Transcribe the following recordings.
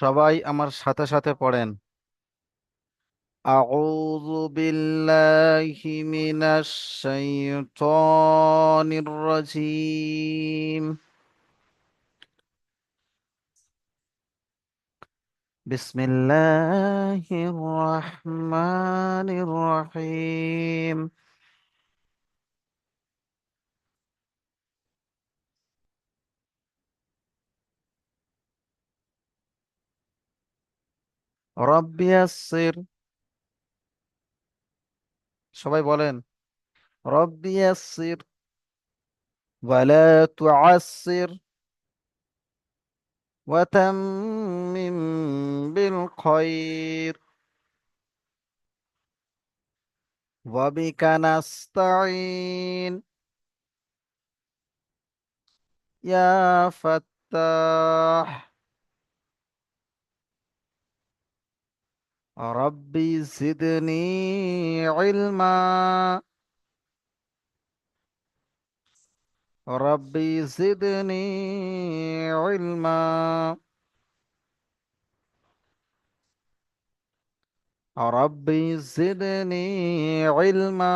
সবাই আমার সাথে সাথে পড়েন। আউযু বিল্লাহি মিনাশ শাইতানির রাজিম। বিসমিল্লাহির রহমানির রহিম। রব্বি ইয়াসসির। সবাই বলেন, রব্বি ইয়াসসির ওয়ালা তুআসসির ওয়াতাম্মিম বিল খায়র ওয়াবিকা নাস্তাঈন ইয়া ফাত্তাহ। রব্বি জিদনি ইলমা। রব্বি জিদনি ইলমা। রব্বি জিদনি ইলমা।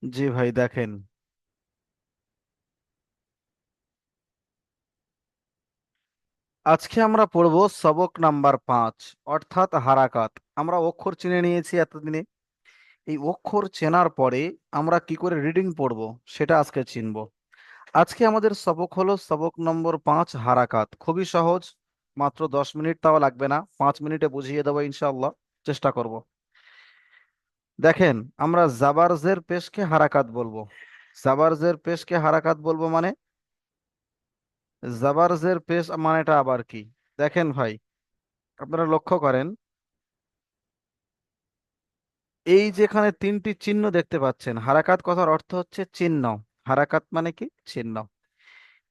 জি ভাই, দেখেন, আজকে আমরা পড়ব সবক নাম্বার 5, অর্থাৎ হারাকাত। আমরা অক্ষর চিনে নিয়েছি এতদিনে। এই অক্ষর চেনার পরে আমরা কি করে রিডিং পড়ব সেটা আজকে চিনব। আজকে আমাদের সবক হলো সবক নম্বর 5, হারাকাত। খুবই সহজ, মাত্র 10 মিনিট, তাও লাগবে না, 5 মিনিটে বুঝিয়ে দেবো ইনশাআল্লাহ, চেষ্টা করব। দেখেন, আমরা জাবার জের পেশকে হারাকাত বলবো। জাবার জের পেশকে হারাকাত বলবো মানে, জাবার জের পেশ মানেটা আবার কি? দেখেন ভাই, আপনারা লক্ষ্য করেন, এই যেখানে তিনটি চিহ্ন দেখতে পাচ্ছেন, হারাকাত কথার অর্থ হচ্ছে চিহ্ন। হারাকাত মানে কি? চিহ্ন।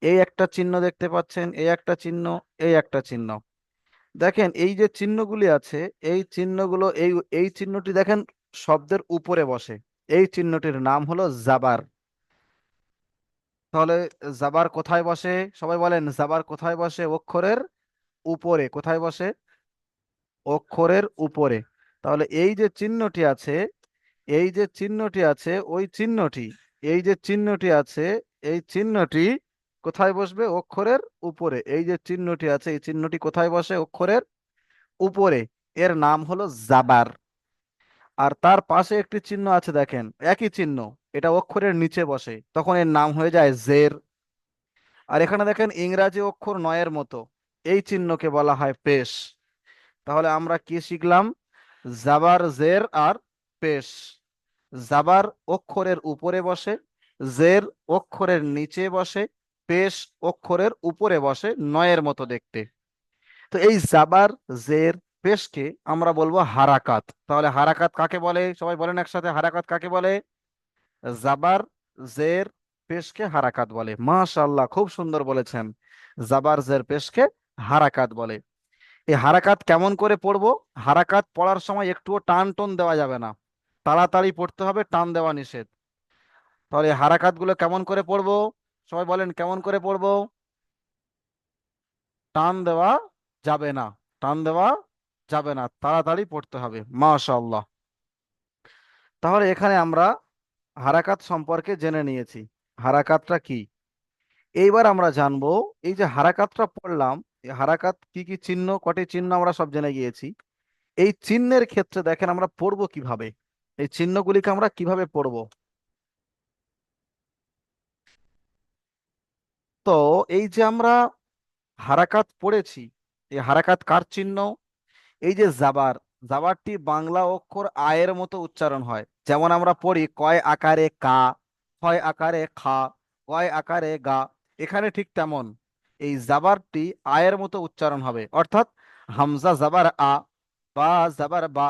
এই একটা চিহ্ন দেখতে পাচ্ছেন, এই একটা চিহ্ন, এই একটা চিহ্ন। দেখেন, এই যে চিহ্নগুলি আছে, এই চিহ্নগুলো, এই এই চিহ্নটি দেখেন শব্দের উপরে বসে। এই চিহ্নটির নাম হলো জাবার। তাহলে জাবার কোথায় বসে? সবাই বলেন, জাবার কোথায় বসে? অক্ষরের উপরে। কোথায় বসে? অক্ষরের উপরে। তাহলে এই যে চিহ্নটি আছে, এই যে চিহ্নটি আছে, ওই চিহ্নটি, এই যে চিহ্নটি আছে, এই চিহ্নটি কোথায় বসবে? অক্ষরের উপরে। এই যে চিহ্নটি আছে, এই চিহ্নটি কোথায় বসে? অক্ষরের উপরে। এর নাম হলো জাবার। আর তার পাশে একটি চিহ্ন আছে, দেখেন, একই চিহ্ন, এটা অক্ষরের নিচে বসে, তখন এর নাম হয়ে যায় জের। আর এখানে দেখেন ইংরাজি অক্ষর নয়ের মতো, এই চিহ্নকে বলা হয় পেশ। তাহলে আমরা কি শিখলাম? জাবার, জের আর পেশ। জাবার অক্ষরের উপরে বসে, জের অক্ষরের নিচে বসে, পেশ অক্ষরের উপরে বসে, নয়ের মতো দেখতে। তো এই জাবার, জের, পেশকে আমরা বলবো হারাকাত। তাহলে হারাকাত কাকে বলে? সবাই বলেন একসাথে, হারাকাত কাকে বলে? জাবার, জের, পেশকে হারাকাত বলে। মাশাআল্লাহ, খুব সুন্দর বলেছেন। জাবার, জের, পেশকে হারাকাত বলে। এই হারাকাত কেমন করে পড়বো? হারাকাত পড়ার সময় একটুও টান টোন দেওয়া যাবে না, তাড়াতাড়ি পড়তে হবে, টান দেওয়া নিষেধ। তাহলে এই হারাকাত গুলো কেমন করে পড়বো? সবাই বলেন, কেমন করে পড়বো? টান দেওয়া যাবে না, টান দেওয়া যাবে না, তাড়াতাড়ি পড়তে হবে। মাশাআল্লাহ। তাহলে এখানে আমরা হারাকাত সম্পর্কে জেনে নিয়েছি, হারাকাতটা কি। এইবার আমরা জানবো, এই যে হারাকাতটা পড়লাম, এই হারাকাত কি কি চিহ্ন, কটি চিহ্ন আমরা সব জেনে গিয়েছি। এই চিহ্নের ক্ষেত্রে দেখেন আমরা পড়বো কিভাবে, এই চিহ্নগুলিকে আমরা কিভাবে পড়বো। তো এই যে আমরা হারাকাত পড়েছি, এই হারাকাত কার চিহ্ন? এই যে জাবার, জাবারটি বাংলা অক্ষর আয়ের মতো উচ্চারণ হয়। যেমন আমরা পড়ি কয় আকারে কা, ক্ষয় আকারে খা, গয় আকারে গা। এখানে ঠিক তেমন এই জাবারটি আয়ের মতো উচ্চারণ হবে, অর্থাৎ হামজা জাবার আ, বা জাবার বা,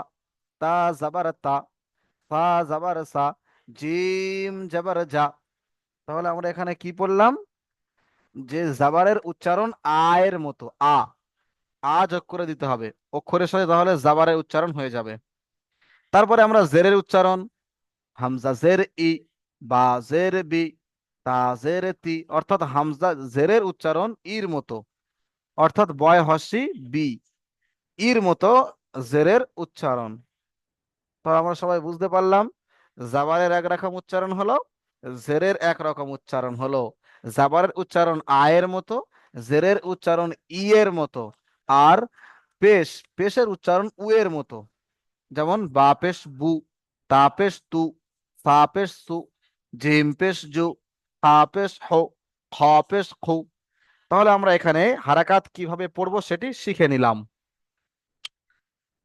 তা জাবার তা, ফা জাবার সা, জিম জাবার যা। তাহলে আমরা এখানে কি পড়লাম? যে জাবারের উচ্চারণ আয়ের মতো, আ যোগ করে দিতে হবে অক্ষরের সাথে, তাহলে জাবারের উচ্চারণ হয়ে যাবে। তারপরে আমরা জেরের উচ্চারণ, হামজা জের ই, বা জের বি, তা জের তি, অর্থাৎ হামজা জেরের উচ্চারণ ইর মতো, অর্থাৎ বয় হস্যি বি, ইর মতো জেরের উচ্চারণ। তো আমরা সবাই বুঝতে পারলাম, জাবারের এক রকম উচ্চারণ হলো, জেরের এক রকম উচ্চারণ হলো। জাবারের উচ্চারণ আয়ের মতো, জেরের উচ্চারণ ই এর মতো, আর পেশ, পেশের উচ্চারণ উ এর মতো। যেমন বা পেশ বু, তা পেশ তু, সা পেশ সু, জিম পেশ জু, হা পেশ হো, খ পেশ খু। তাহলে আমরা এখানে হারাকাত কিভাবে পড়বো সেটি শিখে নিলাম।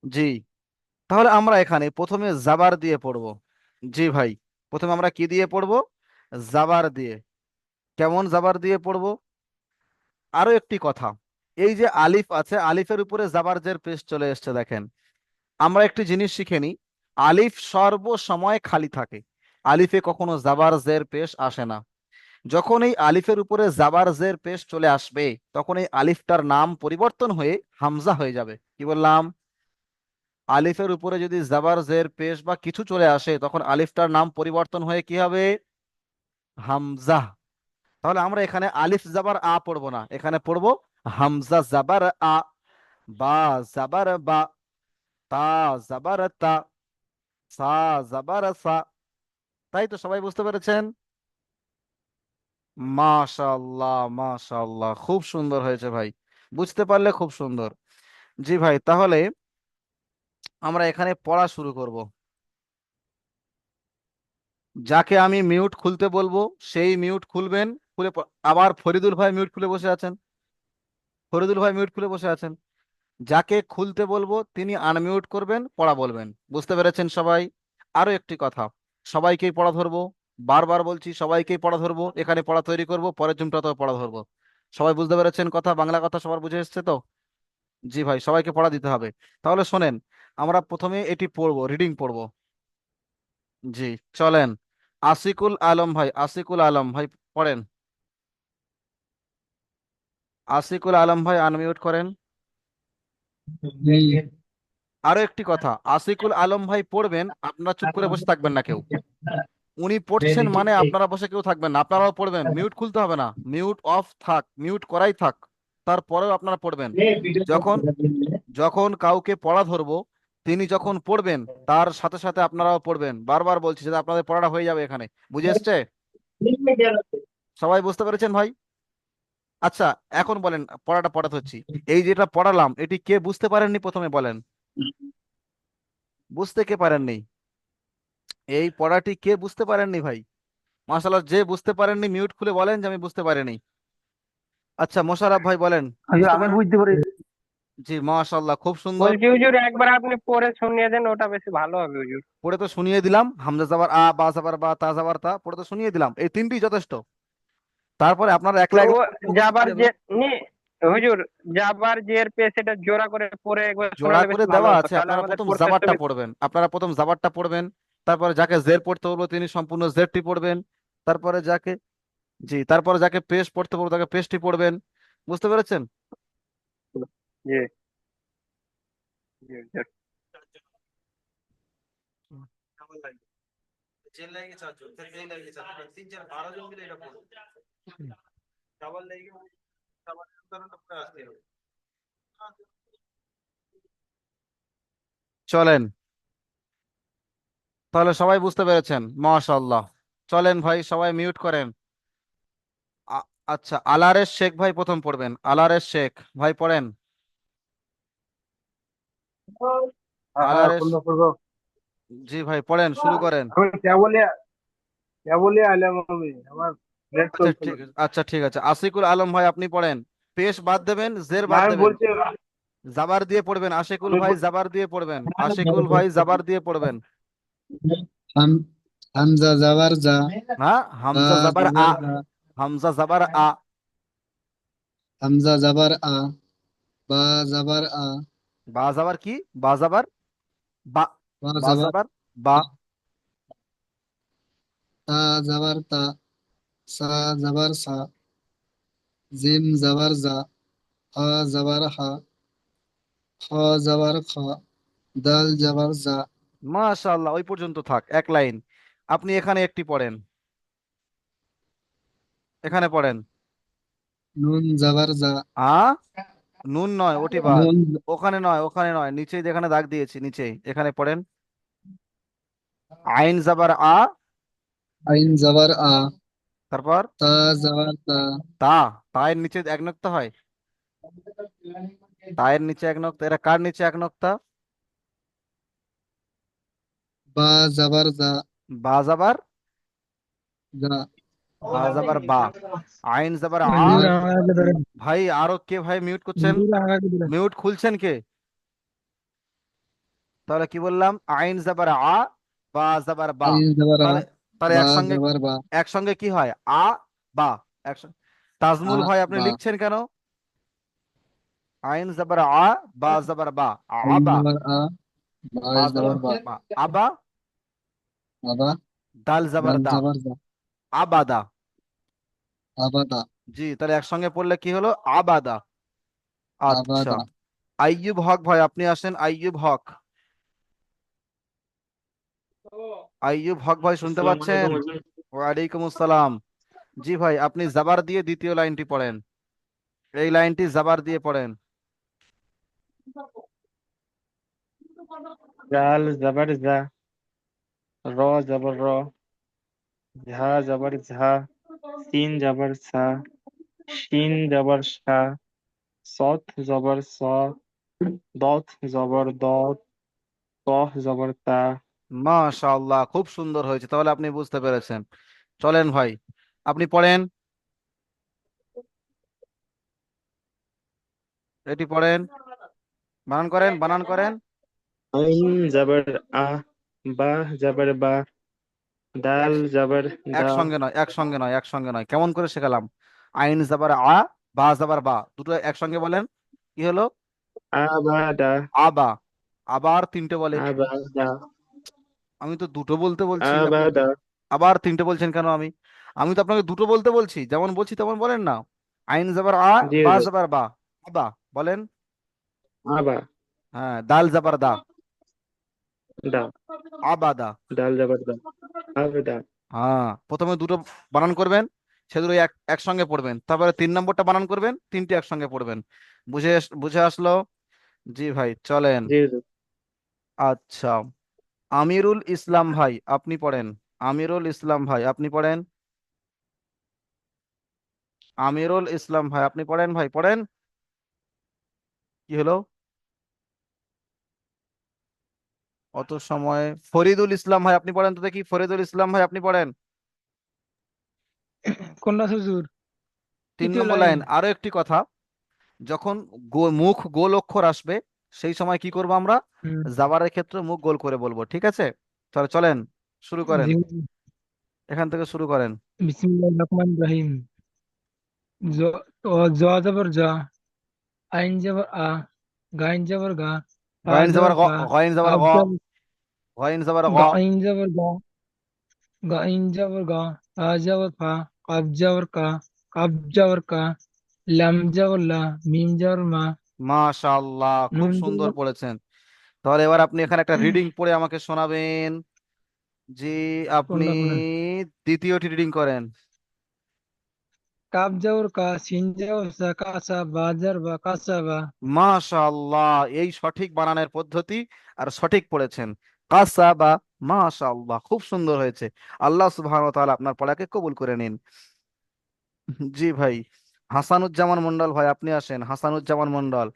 জি, তাহলে আমরা এখানে প্রথমে জাবার দিয়ে পড়বো। জি ভাই, প্রথমে আমরা কি দিয়ে পড়বো? জাবার দিয়ে। কেমন জাবার দিয়ে পড়বো? আরো একটি কথা, এই যে আলিফ আছে, আলিফের উপরে জাবার জের পেশ চলে এসেছে দেখেন। আমরা একটি জিনিস শিখে নিই, আলিফ সর্ব সময় খালি থাকে, আলিফে কখনো জাবার জের পেশ আসে না। যখন এই আলিফের উপরে জাবার জের পেশ চলে আসবে, তখন এই আলিফটার নাম পরিবর্তন হয়ে হামজা হয়ে যাবে। কি বললাম? আলিফের উপরে যদি জাবার জের পেশ বা কিছু চলে আসে, তখন আলিফটার নাম পরিবর্তন হয়ে কি হবে? হামজা। তাহলে আমরা এখানে আলিফ জাবার আ পড়বো না, এখানে পড়বো হামজা জাবার আ, বা জাবার বা, তা জাবার তা, সা জাবার সা। তাই তো, সবাই বুঝতে পেরেছেন? মাশাআল্লাহ, মাশাআল্লাহ, খুব সুন্দর হয়েছে ভাই, বুঝতে পারলে খুব সুন্দর। জি ভাই, তাহলে আমরা এখানে পড়া শুরু করব। যাকে আমি মিউট খুলতে বলবো সেই মিউট খুলবেন, আবার ফরিদুল ভাই মিউট খুলে বসে আছেন, ফরিদুল ভাই মিউট খুলে বসে আছেন। যাকে খুলতে বলবো তিনি আনমিউট করবেন, পড়া বলবেন। বুঝতে পেরেছেন সবাই? আরো একটি কথা, সবাইকেই পড়া ধরবো, বারবার বলছি সবাইকেই পড়া ধরবো, এখানে পড়া তৈরি করব, পরের জুমটাতেও পড়া ধরবো। সবাই বুঝতে পেরেছেন কথা? বাংলা কথা সবার বুঝে এসছে তো? জি ভাই, সবাইকে পড়া দিতে হবে। তাহলে শোনেন, আমরা প্রথমে এটি পড়বো, রিডিং পড়বো। জি, চলেন। আসিকুল আলম ভাই, আসিকুল আলম ভাই পড়েন। আসিকুল আলম ভাই আনমিউট করেন। আরো একটি কথা, আশিকুল আলম ভাই পড়বেন, আপনারা চুপ করে বসে থাকবেন না কেউ। উনি পড়ছেন মানে আপনারা বসে কেউ থাকবেন না, আপনারাও পড়বেন, মিউট খুলতে হবে না, মিউট অফ থাক, মিউট করাই থাক, তারপরেও আপনারা পড়বেন। যখন যখন কাউকে পড়া ধরবো, তিনি যখন পড়বেন তার সাথে সাথে আপনারাও পড়বেন। বারবার বলছি যাতে আপনাদের পড়াটা হয়ে যাবে এখানে। বুঝে এসছে? সবাই বুঝতে পেরেছেন ভাই? আচ্ছা, এখন বলেন, পড়াটা পড়াতে হচ্ছি, এই যেটা পড়ালাম এটি কে বুঝতে পারেননি প্রথমে বলেন? বুঝতে কে পারেননি? এই পড়াটি কে বুঝতে পারেননি ভাই? মাশাআল্লাহ, যে বুঝতে পারেননি মিউট খুলে বলেন যে আমি বুঝতে পারিনি। আচ্ছা, মোশাররফ ভাই বলেন, হুজুর বুঝতে আমি পারেন? বুঝতে পারি। জি, মাশাআল্লাহ, খুব সুন্দর। বলছি হুজুর একবার আপনি পড়ে শুনিয়ে দেন, ওটা বেশি ভালো হবে হুজুর। পড়ে তো শুনিয়ে দিলাম, হামজা যাবার আ, বা যাবার বা, তা যাবার তা, পড়ে তো শুনিয়ে দিলাম, এই তিনটি যথেষ্ট। তারপরে আপনারা তো একলা ও একলা যাবার যাবে। যে নি হুজুর, যাবার যে এর পেছ এটা জোড়া করে পড়ে একবার জোড়া শোনালে করে বেশি ভালো দেওয়া হতো, আছে, তাহলে আপনারা আমাদের প্রথম পড়তে জাবারটা সুবিধা। পড়বেন, আপনারা প্রথম জাবারটা পড়বেন। তারপরে যাকে জের পড়তে বলবো তিনি সম্পূর্ণ জেরটি পড়বেন। তারপরে যাকে, জি, তারপরে যাকে পেশ পড়তে বলবো তাকে পেশটি পড়বেন। বুঝতে পেরেছেন? জি জি হুজুর। চলেন, তাহলে সবাই বুঝতে পেরেছেন, মাশাআল্লাহ। চলেন ভাই, সবাই মিউট করেন। আ- আচ্ছা, আলারেস শেখ ভাই প্রথম পড়বেন, আলারেস শেখ ভাই পড়েন। হ্যাঁ হ্যাঁ, আলারেস, পূর্ণ পূর্ব। জি ভাই পড়েন, শুরু করেন। আমি কেবলই আলাম আমি, আমার নেট আচ্ছা চলছিল ঠিক না। আছে, আচ্ছা ঠিক আছে, আশিকুল আলম ভাই আপনি পড়েন। পেশ বাদ দেবেন, জের না বাদ আমি দেবেন, বলছি, জাবার দিয়ে পড়বেন। আশিকুল আমি ভাই জাবার দিয়ে পড়বেন, আশিকুল ভাই জাবার দিয়ে পড়বেন। হাম হামজা জাবার যা, হ্যাঁ, বা হামজা জাবার আ, জাবার বা, হামজা জাবার আ, হামজা জাবার আ, বা জাবার আ, বা জাবার কি? বা জাবার বা, বা বা জাবার জাবার বা, আ, তা জাবার তা, সা জাবার সা, জিম জাবার যা, হা জাবার হা, খ জাবার খ, দাল জাবার যা। মাশাআল্লাহ, ওই পর্যন্ত থাক, এক লাইন। আপনি এখানে একটি পড়েন। এখানে পড়েন। নুন জাবার জা, আ নুন নয়, ওটি বাদ। নুন ওখানে নয়, ওখানে নয়, নিচেই যেখানে দাগ দিয়েছি নিচেই এখানে পড়েন। আইন জাবার আ, আইন জাবার আ, তারপর তা জাবার তা, তা, তায়ের নিচে এক নক্তা হয়। তায়ের নিচে এক নক্তা, এটা কার নিচে এক নক্তা? বা জাবার জা, বা জাবার, জা, বা জাবার বা, আইন জাবার আ। হুজুর আমাকে ধরেন, ভাই আরো কে ভাই মিউট করছেন? হুজুর আমাকে ধরেন। মিউট খুলছেন কে? তাহলে কি বললাম? আইন জাবার আ, বা জাবার বা। আইন জাবার আ, তাহলে তাহলে বা একসঙ্গে, জাবার বা, একসঙ্গে কি হয়? আ বা, একসঙ্গে। আ তাজমুল ভাই আপনি বা, লিখছেন কেন? আইন জাবার আ, বা জাবার বা, আইন আবা, জাবার আ, বা বা জাবার জাবার বা, বা, আবা। আবা, দাল জাবার দাল দা, জাবার দা, আবাদা। আবাদা, জি, তাহলে একসঙ্গে পড়লে কি হলো? আবাদা। আচ্ছা, আবাদা। আইয়ুব হক ভাই আপনি আসেন। আইয়ুব হক, আইয়ুব হক ভাই শুনতে আসসালামু পাচ্ছেন? আলাইকুম হুজুর। ওয়ালাইকুম আসসালাম। জি ভাই, আপনি জাবার দিয়ে দ্বিতীয় লাইনটি পড়েন। এই লাইনটি জাবার দিয়ে পড়েন। জাল জাবার জা, র জাবার র, ঝা জাবার ঝা, সিন জাবার সা, শিন জাবার সা, সৎ জাবার স, দত জাবার দত, তহ জাবার তা। মাশাআল্লাহ, খুব সুন্দর হয়েছে, তাহলে আপনি বুঝতে পেরেছেন। চলেন ভাই, আপনি পড়েন, এটি পড়েন, বানান করেন, বানান করেন। আইন জাবার আ, বা জাবার বা, এক দাল জাবার দা, একসঙ্গে নয়, একসঙ্গে নয়, একসঙ্গে নয়, কেমন করে শেখালাম? আইন জাবার আ, বা জাবার বা, দুটো একসঙ্গে বলেন। কি হলো? আবাদা, আবা। আবার তিনটে বলে। আবাদা, আমি তো দুটো বলতে বলছি, আপনি আবাদা। আবার তিনটে বলছেন কেন? আমি তো আপনাকে দুটো বলতে বলছি, যেমন বলছি তেমন বলেন না। আইন জাবার আ, জি বা হুজুর। জাবার বা, আবা বলেন। আবা, হ্যাঁ, দাল জাবার দা, দা, আবাদা। দাল জাবার দা, আবাদা। হ্যাঁ, প্রথমে দুটো বানান করবেন, সে দুটো একসঙ্গে পড়বেন, তারপরে তিন নম্বরটা বানান করবেন, তিনটে একসঙ্গে পড়বেন। বুঝে আসলো? জি ভাই, চলেন। জি হুজুর। আচ্ছা, আমিরুল ইসলাম ভাই আপনি পড়েন। আমিরুল ইসলাম ভাই আপনি পড়েন। আমিরুল ইসলাম ভাই আপনি পড়েন, ভাই পড়েন। কি হলো? অত সময় ফরিদুল ইসলাম ভাই আপনি পড়েন তো দেখি। ফরিদুল ইসলাম ভাই আপনি পড়েন। কোনটা হুজুর? তিন তৃতীয় নম্বর লাইন। লাইন। আরো একটি কথা, যখন মুখ গোল অক্ষর আসবে, সেই সময় কি করব আমরা? হুম, জাবারের ক্ষেত্রে মুখ গোল করে বলবো, ঠিক আছে? তাহলে চলেন, শুরু করেন, জি হুজুর। এখান থেকে শুরু করেন। বিসমিল্লাহির রহমানির রহিম। জ জ জবর জ, আইন জবর আ, গাইন জবর গা, ফা গয়েন জবর জবর গ, ফা, গয়েন জবর কাব গ, জবর গয়েন জবর গ, গাইন জবর গা, গাইন জবর গা, ফা জবর ফা, কাব জবর কা, কাব জবর কা, লাম জবর লা, মিম জবর মা, মাশাআল্লাহ, খুব নুন সুন্দর জবর পড়েছেন। তাহলে এবার আপনি এখানে একটা রিডিং পড়ে আমাকে শোনাবেন। জি, আপনি কোনটা কোনটা? দ্বিতীয়টি রিডিং করেন। কাব জবর কা, সিন জবর সা, কাসা, বা জবর বা, কাসা বা। মাশাআল্লাহ, এই সঠিক বানানের পদ্ধতি, আর সঠিক পড়েছেন। কাসাবা। মাশাআল্লাহ, খুব সুন্দর হয়েছে। আল্লাহ সুবহানাহু ওয়া তাআলা আপনার পড়াকে কবুল করে নিন। জি ভাই, হাসানুজ্জামান মন্ডল ভাই আপনি আসেন। হাসানুজ্জামান মন্ডল,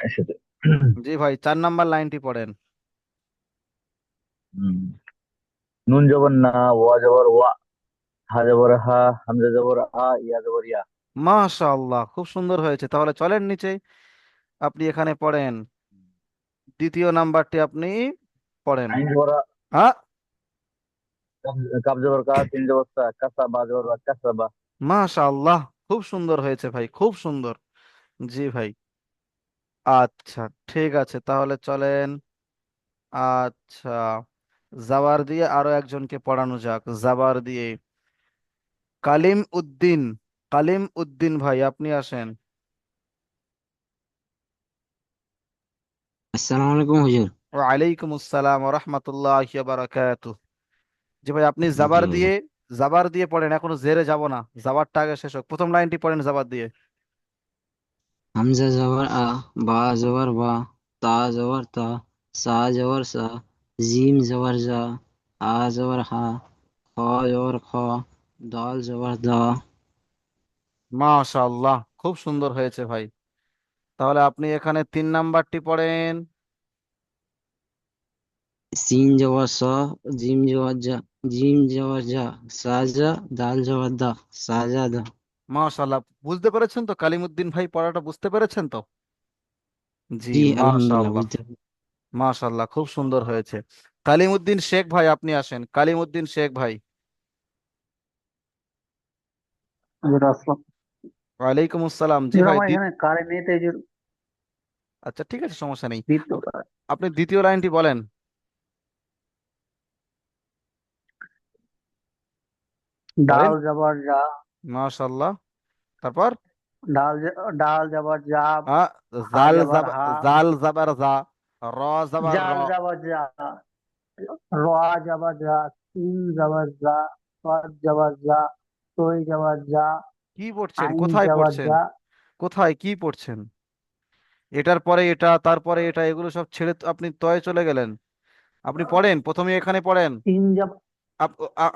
এসেছে। জি ভাই, 4 নাম্বার লাইনটি পড়েন। হুম। নুন জবর না, ওয়া জবর ওয়া, হা জবর হা, হামজা জবর আ, ইয়া জবর ইয়া। মাশাআল্লাহ, খুব সুন্দর হয়েছে। তাহলে চলেন নিচে, আপনি এখানে পড়েন। দ্বিতীয় নাম্বারটি আপনি পড়েন। আইন জবর আ, হ্যাঁ, কাব জবর কা, সিন জবর সা, কাসা বা জবর বা, কাসা বা। মাশাআল্লাহ, খুব সুন্দর হয়েছে ভাই, খুব সুন্দর। জি ভাই, আচ্ছা, ঠিক আছে, তাহলে চলেন। আচ্ছা, জাবার দিয়ে আরো একজনকে পড়ানো যাক, জাবার দিয়ে। কালিম উদ্দিন, কালিম উদ্দিন ভাই আপনি আসেন। আসসালামু আলাইকুম হুজুর। ওয়ালাইকুম আসসালাম ওয়া রাহমাতুল্লাহি ওয়া বারাকাতুহু। জি ভাই, আপনি জাবার দিয়ে পড়েন, এখনো জেরে যাব না, জাবারটা আগে শেষ হোক, প্রথম লাইনটি পড়েন জাবার দিয়ে। হামজা জবর আ, বা জবর বা, তা জবর তা, সা জবর সা, জিম জবর জা, হা জবর হা, খ জবর খ, দাল জবর দা। মাশাআল্লাহ, খুব সুন্দর হয়েছে ভাই। তাহলে আপনি এখানে 3 নাম্বারটি পড়েন। সিন জবর স, জিম জবর জা, জিম জবর জা, সাজা, দাল জবর দা, সাজাদা। মাশাআল্লাহ, বুঝতে পেরেছেন তো কালিমুদ্দিন ভাই, পড়াটা বুঝতে পেরেছেন তো? জি, জি আলহামদুলিল্লাহ মাশাআল্লাহ। বুঝতে পারছি। মাশাআল্লাহ, খুব সুন্দর হয়েছে। কালিমুদ্দিন শেখ ভাই, আপনি আসেন, কালিমুদ্দিন শেখ ভাই। হুজুর আসসালাম। ওয়ালাইকুম আসসালাম। জি হুজুর ভাই, আমার এখানে কারেন্ট নেই তো হুজুর, আচ্ছা ঠিক আছে, সমস্যা নেই। দ্বিতীয় আপ- আপনি দ্বিতীয় লাইনটি বলেন। বলেন। ডাল জবর যা, মাশাআল্লাহ। তারপর ডাল জবর যা, আ হা জবর হা, জাল জাবার জা, র জাবার র। জাল জবর যা, র জবর যা, সিন জবর যা, সদ জবর যা, তৈ জবর যা, কি পড়ছেন, আইন কোথায় জবর পড়ছেন, যা, কোথায় কি পড়ছেন? এটার পরে এটা, তারপরে এটা, এগুলো সব ছেড়ে তো আপনি তয়ে চলে গেলেন। আপনি পড়েন, প্রথমে এখানে পড়েন। তিন জব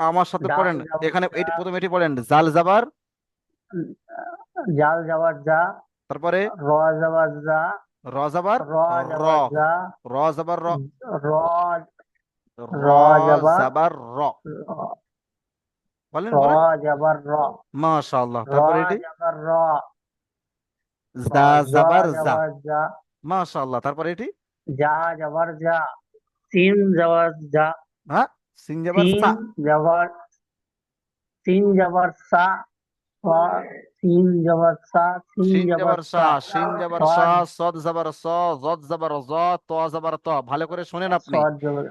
আমার সাথে ডাল পড়েন। জবর এখানে যা, প্রথমে এটি পড়েন, জাল জাবার। জাল জবর যা, তারপরে র জবর যা, র জাবার র র, জবর যা, র জাবার র, র র র জবর জাবার র। র, বলেন র বলেন। জবর র, মাশাআল্লাহ, র তারপরে এটি জবর র, জা জ জাবার যা। জবর যা, মাশাআল্লাহ, তারপরে এটি যা জবর যা, সিন জবর যা, হ্যাঁ, সিন জাবার সিন সা, জবর সিন জবর সা, স সিন জবর সা, সিন শিন জবর জাবার সা, সা, শিন জাবার সা, সদ সদ জাবার স, জদ জাবার জ, ত জাবার ত। ভালো করে শোনেন আপনি। সদ জবর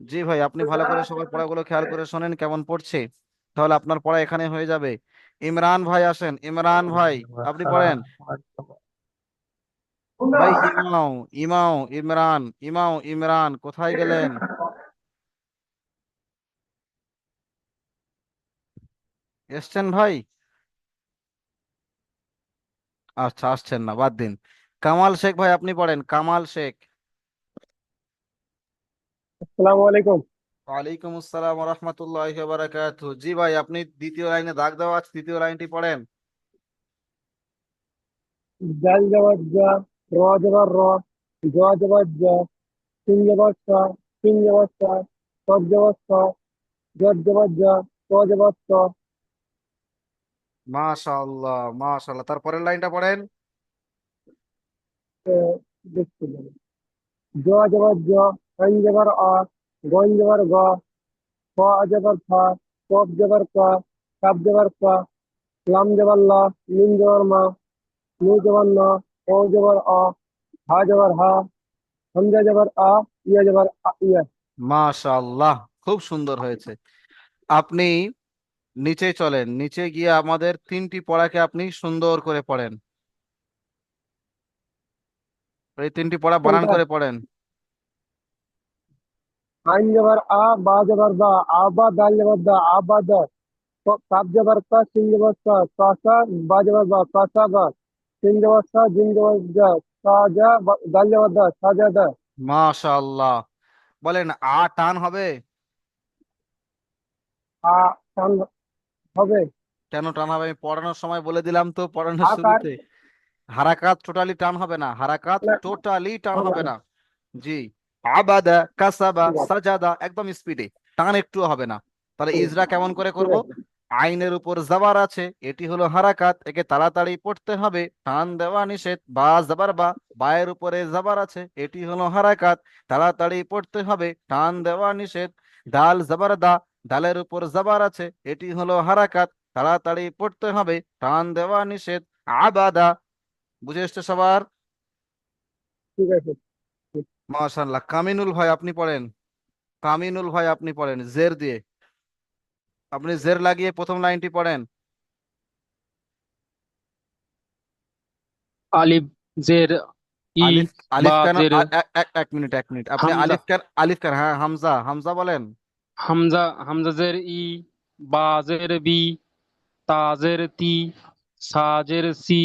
জি ভাই, আপনি ভালো করে সবার পড়াগুলো খেয়াল করে শোনেন কেমন পড়ছে, তাহলে আপনার পড়া এখানে হয়ে যাবে। ইমরান ভাই আসেন, ইমরান ভাই, আপনি সা, পড়েন। সদ জবর। ভাই ইমাও, ইমাও ইমরান, ইমাও ইমরান, কোথায় গেলেন? এসছেন ভাই? আচ্ছা, আসছেন না, বাদ দিন। কামাল শেখ ভাই, আপনি পড়েন, কামাল শেখ। আসসালামু আলাইকুম। ওয়ালাইকুম আসসালাম ওয়া রাহমাতুল্লাহি ওয়া বারাকাতুহু। জি ভাই, আপনি দ্বিতীয় লাইনে দাগ দেওয়া আছে, তৃতীয় লাইনটি পড়েন। জাল জবর জা, র জবর র, জ জবর জা, সিন জবর সা, সিন জবর সা, সদ জবর সা, জদ জবর জা, ত জবর স। মাশাআল্লাহ, মাশাআল্লাহ, তারপরের লাইনটা পড়েন। দেখছি জ জবর জ, আইন জবর আ, গইন জবর গ, খ জবর ফা, কফ জবর কা, কাফ জবর কা, লাম জবর লা, মিম জবর মা, নু জবর না, ও জবর আ, হা জবর হা, হামজা জবর আ, ইয়া জবর ইয়া। মাশাআল্লাহ, খুব সুন্দর হয়েছে। আপনি নিচে চলেন, নিচে গিয়ে আমাদের 3টি পড়াকে আপনি সুন্দর করে পড়েন। এই 3টি পড়া বানান কোনটা? করে পড়েন। আইন জবর আ, বা জবর বা, আ বা, দাল জবর দা, আ বা দা, কাপ জবর কা, সিন জবর সা, সা সা, বা জবর বা, সা সা বা, সিন জবর সা, জিম জবর জা, সা জা, দাল জবর দা, সাজা দা। মাশাআল্লাহ, বলেন আ টান হবে? আ টান হবে। কেন টান হবে? আমি পড়ানোর সময় বলে দিলাম তো, পড়ানোর আকার শুরুতে। হারাকাত টোটালি টান হবে না, হারাকাত না, টোটালি টান হবে হবে না। না। জি। আবাদা, কাসাবা, ঠিক আছে, সাজাদা, একদম স্পিডে, টান একটু হবে না। তাহলে ঠিক ইজরা কেমন করে ঠিক করব? আছে। আইনের উপর জাবার আছে, এটি হলো হারাকাত, একে তাড়াতাড়ি পড়তে হবে, টান দেওয়া নিষেধ। বা জাবার বা, বায়ের উপরে জাবার আছে, এটি হলো হারাকাত, তাড়াতাড়ি পড়তে হবে, টান দেওয়া নিষেধ। দাল জাবার দা, দালের উপর জাবার আছে, এটি হলো হারাকাত, তাড়াতাড়ি পড়তে হবে, টান দেওয়া নিষেধ। আবাদা, বুঝে এসছে সবার? ঠিক আছে। মাশাআল্লাহ, কামিনুল ভাই আপনি পড়েন, কামিনুল ভাই আপনি পড়েন জের দিয়ে। আপনি জের লাগিয়ে প্রথম লাইনটি পড়েন। আলিফ জের ই, আলিফ, আলিফ বা কেন? জের এক এক এক মিনিট, এক মিনিট, আপনি হামজা, আলিফ কেন, আলিফ কেন, হ্যাঁ হামজা, হামজা বলেন। হামজাজের ই, বাজের বি, তাজের তি, সাজের সি,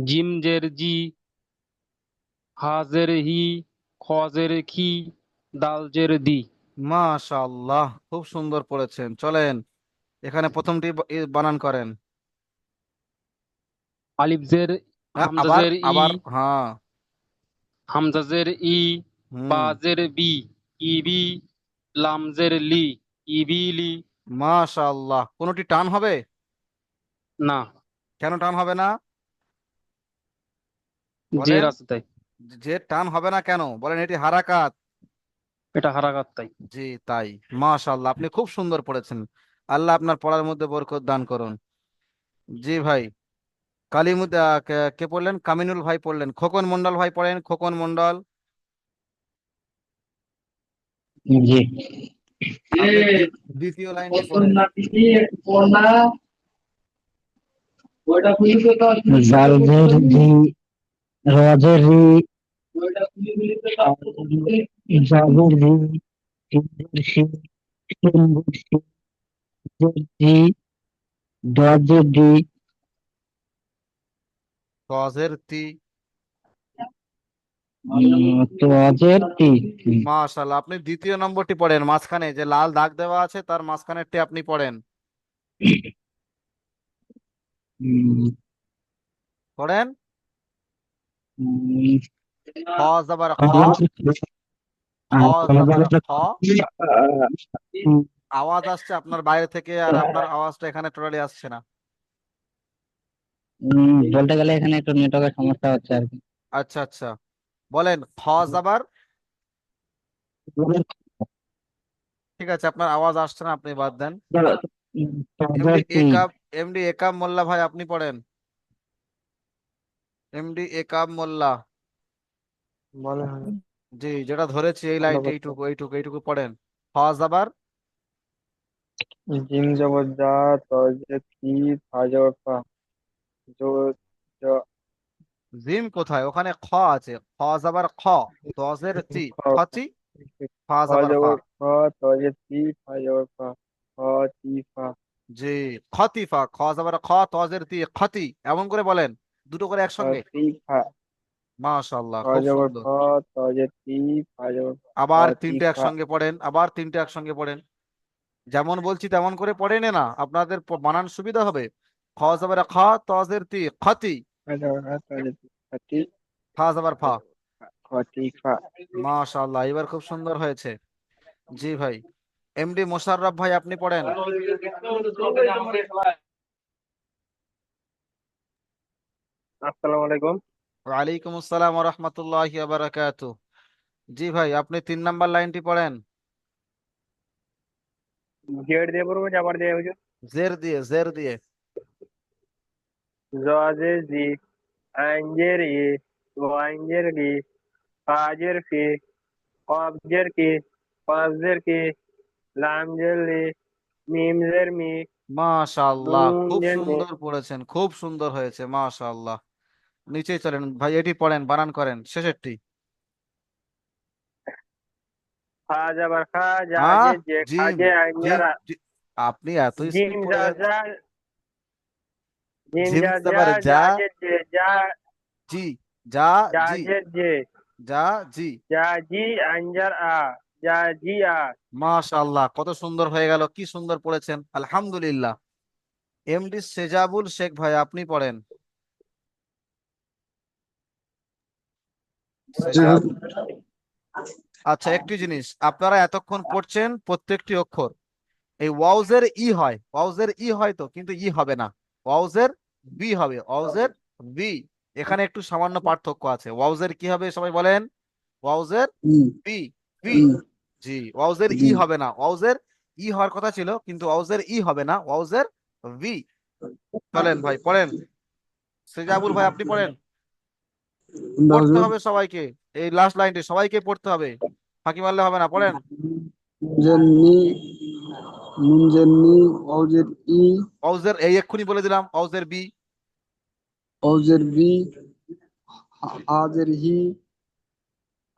জিমজের জি, হাজের হি, খজের খি, দালজের দি। মাশাআল্লাহ, খুব সুন্দর পড়েছেন। চলেন এখানে প্রথমটি বানান করেন। আলিফজের হ্যাঁ, আবার হামজাজের ই, আবার হ্যাঁ। হামজাজের ই, হুম। বাজের বি, ইবি, লামজের লি, ইবিলি। মাশাআল্লাহ, কোনটি টান হবে? না, কেন টান হবে না জের বলেন? আছে তাই। যে টান হবে না কেন বলেন? এটি হারাকাত। এটা হারাকাত তাই। জি তাই। মাশাআল্লাহ, আপনি খুব সুন্দর পড়েছেন। আল্লাহ আপনার পড়ার মধ্যে বরকত দান করুন। জি ভাই। কালিমুদ কে কে পড়লেন? কামিনুল ভাই পড়লেন। খোকন মন্ডল ভাই পড়েন, খোকন মন্ডল। জি। আপনি দ্বিতীয় লাইনটি পড়েন। জালজের জি, রজের রি, জাজের জি, সিজের সি, সিনজের সি, জের জি, দজের ডি, গজের তি। তজের টি। মাশাআল্লাহ, আপনি দ্বিতীয় নম্বরটি পড়েন, মাঝখানে যে লাল দাগ দেওয়া আছে তার মাঝখানেরটি আপনি পড়েন। পড়েন। খ জবর খ, খ জবর খ। আওয়াজ আসছে আপনার বাইরে থেকে, আর আপনার আওয়াজটা এখানে টোটালি আসছে না। বলতে গেলে এখানে একটু নেটওয়ার্কের সমস্যা হচ্ছে আর কি। আচ্ছা আচ্ছা, বলেন খ জবর। ঠিক আছে, আপনার আওয়াজ আসছে না, আপনি বাদ দেন। এমডি তজের টি। একাব, এমডি একাব মোল্লা ভাই আপনি পড়েন। এমডি একাব মোল্লা। মনে হয় জি, যেটা ধরেছি এই ভালো লাইনটি, করছে। এইটুকু এইটুকু এইটুকু পড়েন। খ জবর। জিম জবর জা, তজে তি, ফা জবর ফা, জো জ, জিম কোথায়? ওখানে খ আছে। খ জবর খ, দজের তি, খ, খচি। ফা ফা জবর ফা। জবর ফ, তজে তি, ফা জবর ফা, ফ তি ফা, জি, খতিফা। খ জবর খ, তজের তি, খতি। এমন করে বলেন, দুটো করে ফ একসঙ্গে। তি ফা, মাশাআল্লাহ, ফ খুব জবর সুন্দর। ফ, তজে তি, ফা জবর ফা, ফ আবার তি তিনটে ফা, একসঙ্গে পড়েন, আবার তিনটে একসঙ্গে পড়েন। যেমন বলছি তেমন করে পড়েন না, আপনাদের বানান সুবিধা হবে। খ জবর খ, তজের তি, খতি। ফা জবর ফা, তজে তি, ফা তি, ফা জবর ফা ফা। জবর ফা, খ তি ফা। মাশাআল্লাহ, এবার খুব সুন্দর হয়েছে। জি ভাই। এমডি মোশাররফ ভাই আপনি পড়েন। আসসালামু আলাইকুম। ওয়ালাইকুম আসসালাম ওয়া রাহমাতুল্লাহি ওয়া বারাকাতুহু। জি ভাই, আপনি 3 নাম্বার লাইনটি পড়েন। জেড দিয়ে পড়বো, জাবার দিয়ে হুজুর? জের দিয়ে, জের দিয়ে। জজের জি, আইনজের ই, ওয়াইনজের গি, ফাজের ফি, কবজের কি, কবজের কি, লামজের লি, মিমজের মি, মাশাআল্লাহ, খুব নুনজের নি। সুন্দর পড়েছেন, খুব সুন্দর হয়েছে, মাশাআল্লাহ। নিচেই চলেন ভাই, এটি পড়েন, বানান করেন শেষেরটি। ফা জাবার খা, আহ জাজের যে, জিম, খাজে আইনজার জিম, আ, আপনি এত জিম স্পিড পড়ে যা যাচ্ছেন। যা, জিম জিম যা যা, জবর যা, জাজের যে, যা, জি, যা, জি, জাজের যে, যা, জি। যা জি আইনজার আ, যা জি আ। মাশাআল্লাহ, কত সুন্দর হয়ে গেল, কি সুন্দর পড়েছেন, আলহামদুলিল্লাহ। এমডি সেজাবুল শেখ ভাই আপনি পড়েন। সেজাব। আচ্ছা, একটি জিনিস, আপনারা এতক্ষণ পড়ছেন প্রত্যেকটি অক্ষর। এই ওয়াউজের ই হয়, ওয়াউজের ই হয় তো, কিন্তু ই হবে না। ওয়াউজের বি হবে, ওয়াউজের বি। এখানে একটু সামান্য পার্থক্য আছে। ওয়াউজের কি হবে সবাই বলেন? ওয়াউজের বি, বি। জি, ওয়াউজের ই হবে না। ওয়াউজের ই হওয়ার কথা ছিল, কিন্তু ওয়াউজের ই হবে না, ওয়াউজের বি। চলেন ভাই পড়েন। সেজাবুল ভাই আপনি পড়েন। পড়তে হবে সবাইকে, এই লাস্ট লাইনটি সবাইকে পড়তে হবে, ফাঁকি মারলে হবে না, পড়েন। জেননি, নুন জেননি, ওজের ই, ওয়াউজের এই এক্ষুনি বলে দিলাম, ওয়াউজের বি। ওজের বি, হাজের হি,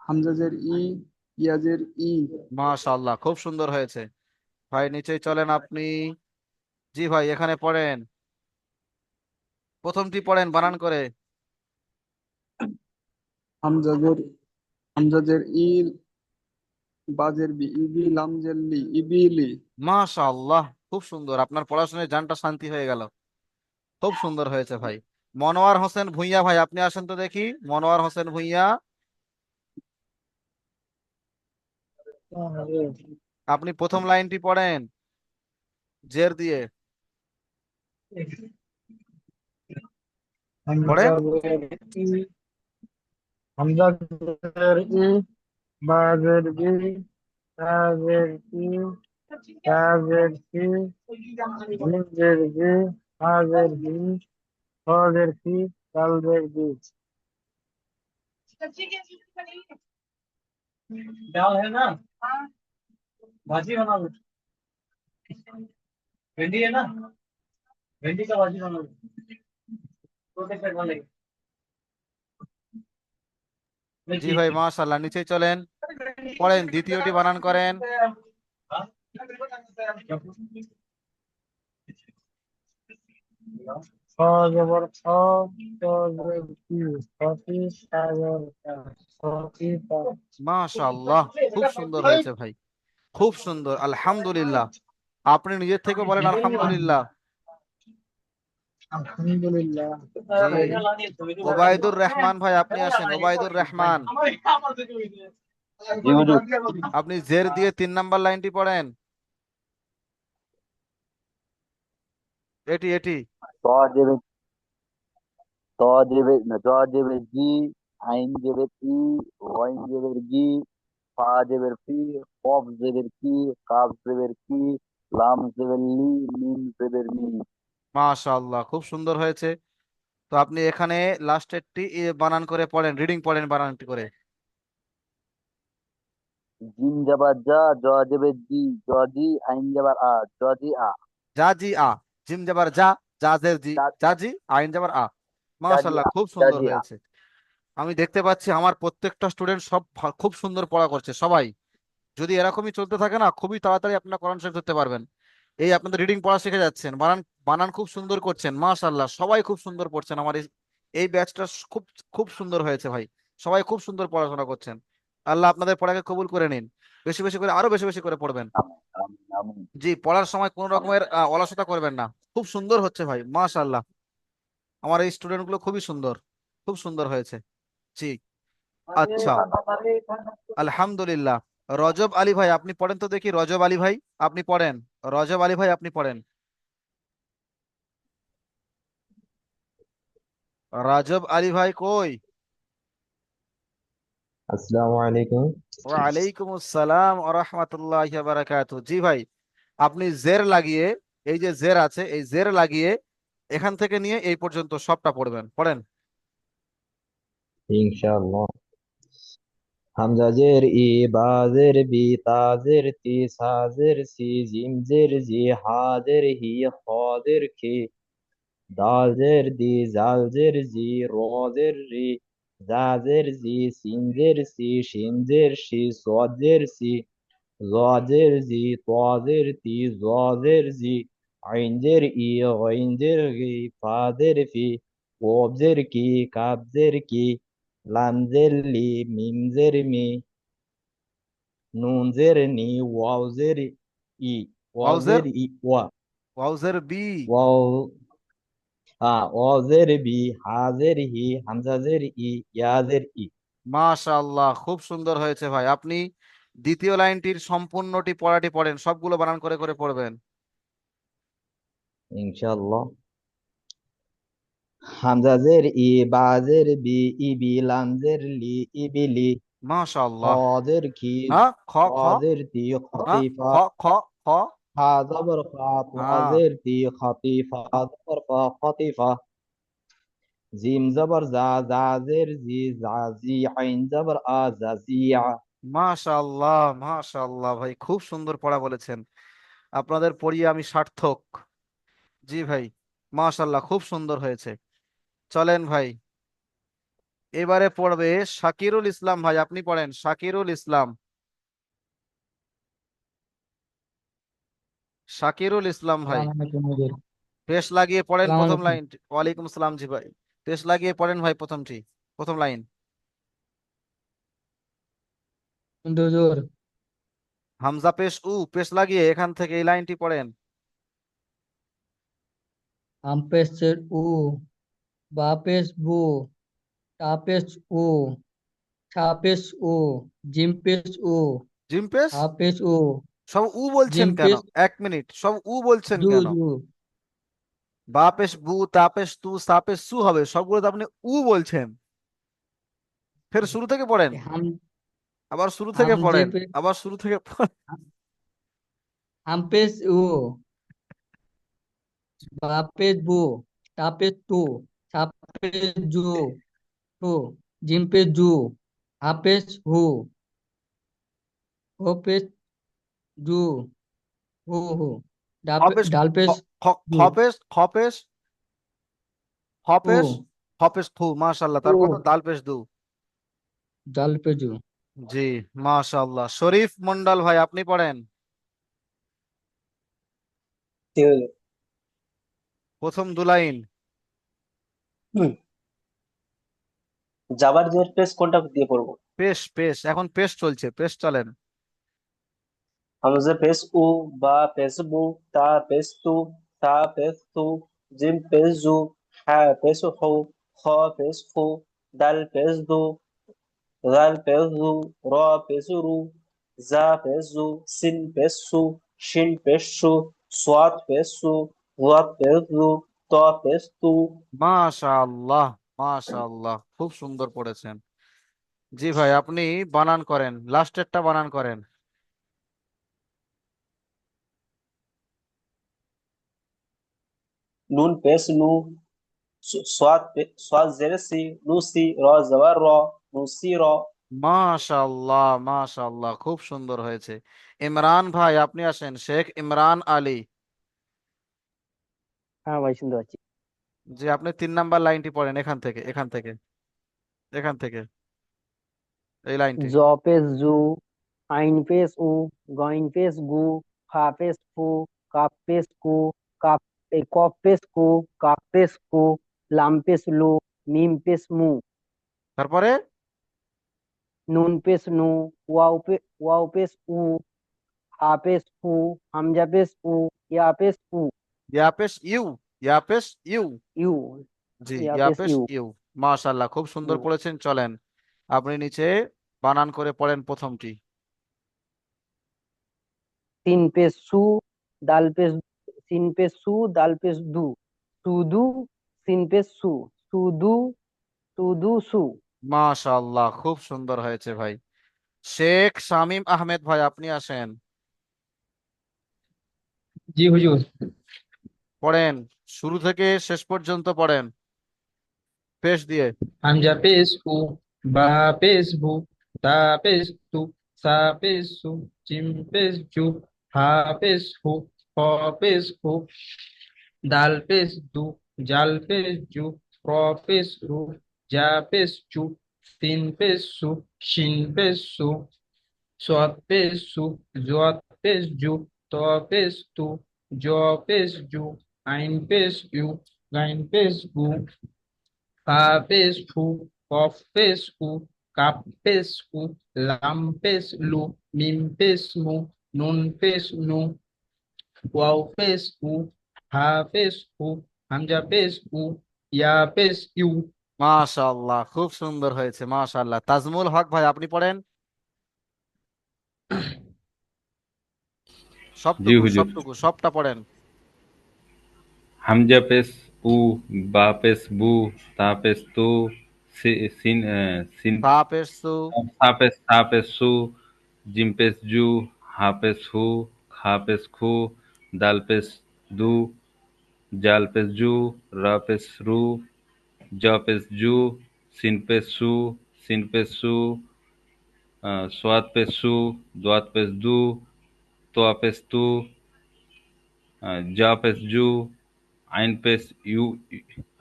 হামজাজের ই, ইয়াজের ই। মাশাআল্লাহ, খুব সুন্দর হয়েছে। ভাই নিচেই চলেন আপনি। জি ভাই এখানে পড়েন, প্রথমটি পড়েন বানান করে। হামজাজের হামজাজের ই, বাজের বি, ইবি, লামজের লি, ইবিলি। মাশাআল্লাহ, খুব সুন্দর, আপনার পড়াশোনায় জানটা শান্তি হয়ে গেল। খুব সুন্দর হয়েছে ভাই। মনোয়ার হোসেন ভূঁইয়া ভাই আপনি আসেন তো দেখি, মনোয়ার হোসেন ভূঁইয়া আপনি প্রথম লাইনটি পড়েন জের দিয়ে, পড়েন। হামজাজের ই, হামজাজের ই, বাজের বি, তাজের ই, তাজের সি, জিমজের জি, হাজের হি, হজের কি, দালজের দি। डाल है ना, भाजी बनाओ, भिंडी है ना, भिंडी का भाजी बनाओ, तो कैसे बनेगी? জি ভাই মাশাআল্লাহ, নিচেই চলেন, পড়েন দ্বিতীয়টি বানান করেন। ख जबर ख, क जबर की, कॉफी, ता जबर का, कॉफी का। মাশাআল্লাহ, খুব সুন্দর হয়েছে ভাই, খুব সুন্দর, আলহামদুলিল্লাহ। আপনি নিজের থেকে বলেন আলহামদুলিল্লাহ। अल्हम्दुलिल्लाह। জি, ওবায়দুর রহমান ভাই আপনি আসেন, ওবায়দুর রহমান জি হুজুর। আপনি জের দিয়ে 3 নাম্বার লাইনটি পড়েন। এটি ত দেবে ত দেবে না, জ দেবে জি, আইন দেবে ই, ওয়াইন দেবে গি, ফা দেবের ফি, কফ দেবের কি, কাফ দেবের কি, লাম দেবের লি, মিম দেবের মি। মাশাআল্লাহ, খুব সুন্দর হয়েছে। তো আপনি এখানে লাস্টেরটি বানান করে পড়েন, রিডিং পড়েন বানানটি করে। জিম যাবার যা, জ দেবের জি, জ জি, আইন যাবার আ, জ জি আ, যা জি আ, জিম যাবার যা, জাজের জি, যা যা জি, আইন যাবার আ। যা জি মাশাআল্লাহ, আ, খুব যা সুন্দর জি আ। হয়েছে। আমি দেখতে পাচ্ছি আমার প্রত্যেকটা স্টুডেন্ট সব খুব সুন্দর পড়া করছে সবাই। যদি এরকমই চলতে থাকে না, খুবই তাড়াতাড়ি আপনারা কোরআন শরীফ ধরতে পারবেন। এই আপনাদের রিডিং পড়া শিখে যাচ্ছেন, বানান বানান খুব সুন্দর করছেন, মাশাআল্লাহ সবাই খুব সুন্দর পড়ছেন। আমার এই ব্যাচটা খুব খুব সুন্দর হয়েছে ভাই, সবাই খুব সুন্দর পড়াশোনা করছেন। আল্লাহ আপনাদের পড়াকে কবুল করে নিন, বেশি বেশি করে আরো বেশি বেশি করে পড়বেন। আমিন, আমিন, আমিন। জি, পড়ার সময় কোনো রকমের অলসতা করবেন না। খুব সুন্দর হচ্ছে ভাই, মাশাআল্লাহ। আমার এই স্টুডেন্ট গুলো খুবই সুন্দর, খুব সুন্দর হয়েছে। জি, আচ্ছা, আলহামদুলিল্লাহ। রজব আলী ভাই আপনি পড়েন তো দেখি, রজব আলী ভাই আপনি পড়েন, রজব আলী ভাই আপনি পড়েন। রাজব আলী ভাই কই? আসসালামু আলাইকুম। ওয়ালাইকুম আসসালাম ওয়া রাহমাতুল্লাহি ওয়া বারাকাতুহু। জি ভাই, আপনি জের লাগিয়ে, এই যে জের আছে এই জের লাগিয়ে এখান থেকে নিয়ে এই পর্যন্ত সবটা পড়বেন, পড়েন। ইনশাআল্লাহ। হামজাজের ই, বাজের বি, তাজের তি, সাজের সি, জিমজের জি, হাজের হি, খজের খি, দালজের দি, জালজের জি, রজের রি, জাজের জি, সিনজের সি, শিনজের শি, সজের সি, জজের জি, তজের তি, জজের জি, আইনজের ই, গইনজের গি, ফাজের ফি, ওবজের কি, কাবজের কি, লামজের লি, মিমজের মি, নুনজের নি, ওয়াওজের ই, ওয়াউজের, ওয়াওজের ই ওয়া, ওয়াউজের বি। ওয়াও ওয়াজের বি, হাজের হি, হামজাজের ই, ইয়াজের ই। মাশাআল্লাহ, খুব সুন্দর হয়েছে ভাই। আপনি দ্বিতীয় লাইনটির সম্পূর্ণটি পড়াটি পড়েন, সবগুলো বানান করে করে পড়বেন। ইনশাআল্লাহ। হামজাজের ই, বাজের বি, ইবি, লামজের লি, ইবিলি, মাশাআল্লাহ। খজের কি, হ্যাঁ, খ খ, খজের তি, হ্যাঁ খতিফা, খ খ খ, খা জবর খা, হ্যাঁ খজের তি, খতিফা, জবর ফা, খতিফা, জিম জবর জা, জাজের জি, জাজি, আইন জবর আ, জাজিয়া। মাশাআল্লাহ, মাশাআল্লাহ ভাই, খুব সুন্দর পড়া বলেছেন। আপনাদের পড়িয়ে আমি সার্থক। জি ভাই, মাশাআল্লাহ খুব সুন্দর হয়েছে। চলেন ভাই, এবারে পড়বে শাকিরুল ইসলাম ভাই, আপনি পড়েন শাকিরুল ইসলাম। শাকিরুল ইসলাম ভাই, সালাম আলাইকুম হুজুর। পেশ লাগিয়ে পড়েন সালাম প্রথম আলাইকুম। লাইন। ওয়ালাইকুম আসসালাম জি ভাই, পেশ লাগিয়ে পড়েন ভাই প্রথমটি, প্রথম লাইন। কিন্তু হুজুর, হামজা পেশ উ, পেশ লাগিয়ে এখান থেকে এই লাইনটি পড়েন। আম পেশ উ, বা পেশ বু, টা পেশ উ, ছা পেশ উ, জিম পেশ উ, জিম পেশ, হা পেশ উ, সব উ বলছেন জিম কেন? পেশ এক মিনিট, সব উ বলছেন জু কেন? জু। বা পেশ বু, তা পেশ তু, সা পেশ সু হবে, সবগুলো তো আপনি উ বলছেন। ফের শুরু থেকে পড়েন, হাম আবার শুরু থেকে হাম যে পড়েন, পেশ আবার শুরু থেকে পড়েন। হাম পেশ উ, বা পেশ বু, টা পেশ তু, ছা পেশ জু, টু, জিম পেশ জু, হা পেশ হু, হো পেশ জু, হু হু, খ পেশ, ডাল খ, পেশ খ জু, পেশ, খ পেশ, খ হু, পেশ, খ পেশ থু, মাশাআল্লাহ। হু, তারপর তো দাল পেশ দু। ডাল পেশ জু। জি, মাশাআল্লাহ। শরীফ মন্ডল ভাই, আপনি পড়েন জি হুজুর। প্রথম দু লাইন। হুম, জাবার জের পেস কোনটা দিয়ে পড়বো? পেশ, পেশ, এখন পেশ চলছে, পেশ চলেন। হামজা পেস উ, বা পেস বু, তা পেস তু, সা পেস তু, জিম পেস জু, হা পেস হু, খ পেস ফু, দাল পেস দু, রাল পেস জু, র পেস রু, জা পেস জু, সিন পেস সু, শিন পেস সু, সোয়াত পেস সু, ওয়াত পেস জু, ত পেস তু। মাশাআল্লাহ, মাশাআল্লাহ, খুব সুন্দর পড়েছেন। জি ভাই, আপনি বানান করেন, লাস্টেরটা বানান করেন। নুন পেস নু, সোয়াত জের সি, নু সি, র জবর র, নু সি র। মাশাআল্লাহ, মাশাআল্লাহ, খুব সুন্দর হয়েছে। ইমরান ভাই, আপনি আসেন, শেখ ইমরান আলী। হ্যাঁ ভাই, শুনতে পাচ্ছি। জি, আপনি 3 নাম্বার লাইনটি পড়েন, এখান থেকে, এখান থেকে, এখান থেকে, এই লাইনটি। জ পেশ জু, আইন পেশ উ, গইন পেশ গু, ফা পেশ ফু, কাপ পেশ কু, কাপ কফ পেশ কু, কাপ পেশ কু, লাম পেশ লু, মিম পেশ মু, তারপরে নুন পেশ নু, ওয়াও পেশ উ, হা পেশ হু, হামজা পেশ উ, ইয়া পেশ উ, ইয়া পেশ ইউ, ইয়া পেশ ইউ। ইউ, জি, ইয়া পেশ ইয়াপেশ ইউ। ইউ। মাশাআল্লাহ, খুব সুন্দর হুম। পড়েছেন। চলেন আপনি নিচে বানান করে পড়েন প্রথমটি। তিন পেশ সু, দাল পেশ, সিন পেশ সু, দাল পেশ দু, সুদু, সিন পেশ সু, সুদু, সুদু সু। মাশাআল্লাহ, খুব সুন্দর হয়েছে ভাই। শেখ শামীম আহমেদ ভাই, আপনি আসেন, জি হুজুর। পড়েন, শুরু থেকে শেষ পর্যন্ত পড়েন, পেশ দিয়ে। হামজা পেশ উ, বা পেশ বু, তা পেশ তু, সা পেশ সু, জিম পেশ জু, হা পেশ হু, খ পেশ হু, দাল পেশ দু, জাল পেশ জু, র পেশ রু, জা পেশ চু, তিন পেশ সু, শিন পেশ সু, সোয়াত পেশ সু, জোয়াত পেশ জু, ত পেশ তু, জ পেশ জু, আইন পেশ ইউ, গাইন পেশ গু, ফা পেশ ফু, কফ পেশ কু, কাপ পেশ কু, লাম পেশ লু, মিম পেশ মু, নুন পেশ নু, ওয়াও পেশ উ, হা পেশ হু, হামজা পেশ উ, ইয়া পেশ ইউ। মাশাআল্লাহ, খুব সুন্দর হয়েছে, মাশাআল্লাহ। তাজমুল হক ভাই, আপনি পড়েন জি সবটুকু, হুজুর। সবটুকু, সবটা পড়েন। হামজা পেশ উ, বা পেশ বু, তা পেশ তু, সিন সিন সা পেশ সু, সা পেশ সু, জিম পেশ জু, হা পেশ হু, খা পেশ খু, দাল পেশ দু, জাল পেশ জু, রা পেশ রু, জ পেশ জু, সিন পেশ সু, সোয়াত পেশ সু, দোয়াত পেশ দু, তোয়া পেশ তু, জা পেশ জু, আইন পেশ ইউ,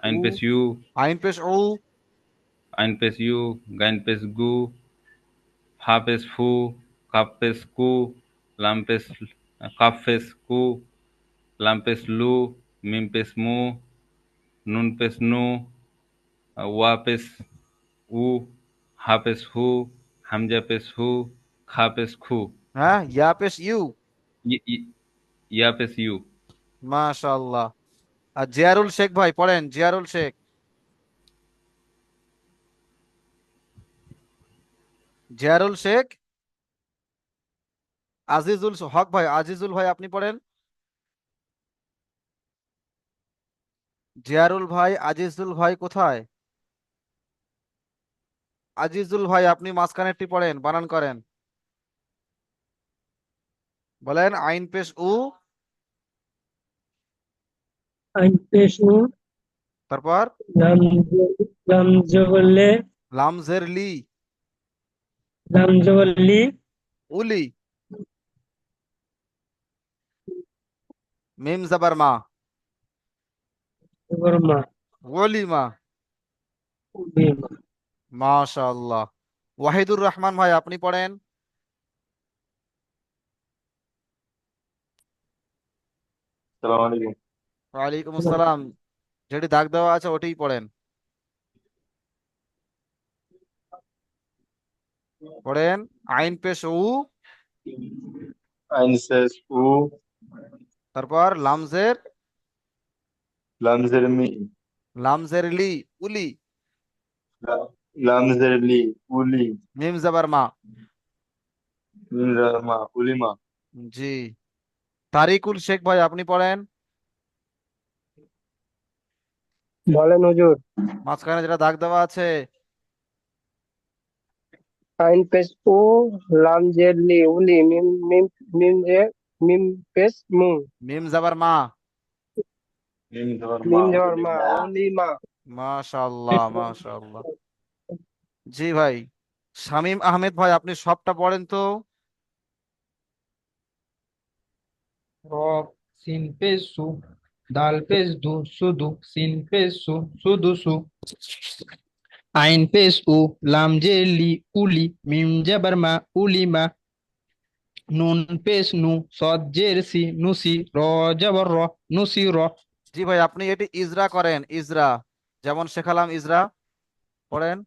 আইন উ, পেশ ইউ, আইন পেশ উ, আইন পেশ ইউ, গাইন পেশ গু, ফা পেশ ফু, কাপ পেশ কু, লাম পেশ কাপ পেশ কু, লাম পেশ লু, মিম পেশ মু, নুন পেশ নু, ওয়া পেশ উ, হা পেশ হু, হামজা পেশ হু, খা পেশ খু, হ্যাঁ, ইয়া পেশ ইউ। ইয়া পেশ ইউ। মাশাআল্লাহ। আর জিয়ারুল শেখ ভাই পড়েন, জিয়ারুল শেখ। জিয়ারুল শেখ। আজিজুল হক ভাই, আজিজুল ভাই আপনি পড়েন। জিয়ারুল ভাই, আজিজুল ভাই কোথায়? আজিজুল ভাই আপনি মাঝখানেরটি পড়েন, বানান করেন। বলেন আইন পেশ উ, আইন পেশ উ, তারপর লাম লাম জবর লে, লাম জের লি, লাম জবর লি, উলি, মিম জাবার মা, জবর মা, ওলিমা। মিম। মাশাআল্লাহ। ওয়াহিদুর রহমান ভাই আপনি পড়েন। সালাম আলাইকুম। ওয়ালাইকুম আসসালাম। যেটি দাগ দেওয়া আছে ওটিই পড়েন। পড়েন আইন পেশ উ, আইন পেশ উ, তারপর লামজের, লাম জের মি, লামজের লি, উলি, লাম জের লি, উলি, মিম জাবার মা। মিম জের মা, উলিমা। জি। তারিকুল শেখ ভাই আপনি পড়েন। বলেন হুজুর। মাঝখানে যেটা দাগ দেওয়া আছে। আইন পেশ উ, লাম জের লি, উলি, মিম মিম মিম জের, মিম পেশ মু, মিম জাবার মা। মিম জবর মা, মিম জবর মা, উলিমা। উলিমা। মাশাআল্লাহ, মাশাআল্লাহ। জি ভাই। শামীম আহমেদ ভাই আপনি সবটা পড়েন তো। র, সিন পেশ সু, দাল পেশ দু, সুদু, সিন পেশ সু, সুদু সু, আইন পেশ উ, লাম জের লি, উলি, মিম জাবার মা, উলিমা, নুন পেশ নু, সদ জের সি, নুসি, র জবর র, নুসি র। জি ভাই আপনি এটি ইজরা করেন, ইজরা, যেমন শেখালাম ইজরা পড়েন।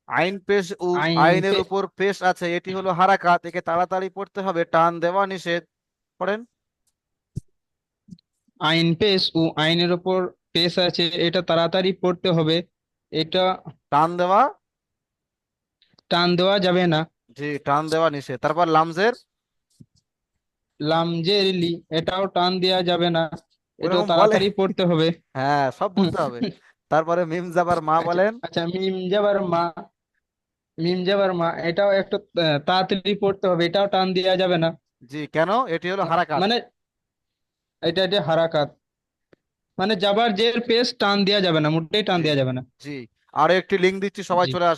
আইন পেশ উ, আইন আইনের উপর পেশ আছে, এটি হলো হারাকাত, একে তাড়াতাড়ি পড়তে হবে, টান দেওয়া নিষেধ। পড়েন। আইন পেশ উ, আইনের ওপর পেশ আছে, এটা তাড়াতাড়ি পড়তে হবে, এটা টান দেওয়া, টান দেওয়া যাবে না। জি টান দেওয়া নিষেধ। তারপর লামজের, লাম জের লি, এটাও টান দেওয়া যাবে না, এটাও ওরকম বলে। তাড়াতাড়ি পড়তে হবে। হ্যাঁ সব বুঝতে হবে। তারপরে মিম জাবার মা আচ্ছা, বলেন। আচ্ছা, মিম যাবার মা, মিম যাবার মা, এটাও একটু তাড়াতাড়ি পড়তে হবে, এটাও টান দেওয়া যাবে না। জি কেন? এটি হলো হারাকাত। মানে এটা এটা হারাকাত, মানে যাবার জের পেশ টান দেওয়া যাবে না, মোটেই টান জি দেওয়া যাবে না। জি। আরো একটি লিঙ্ক দিচ্ছি, সবাই জি। চলে আসুন।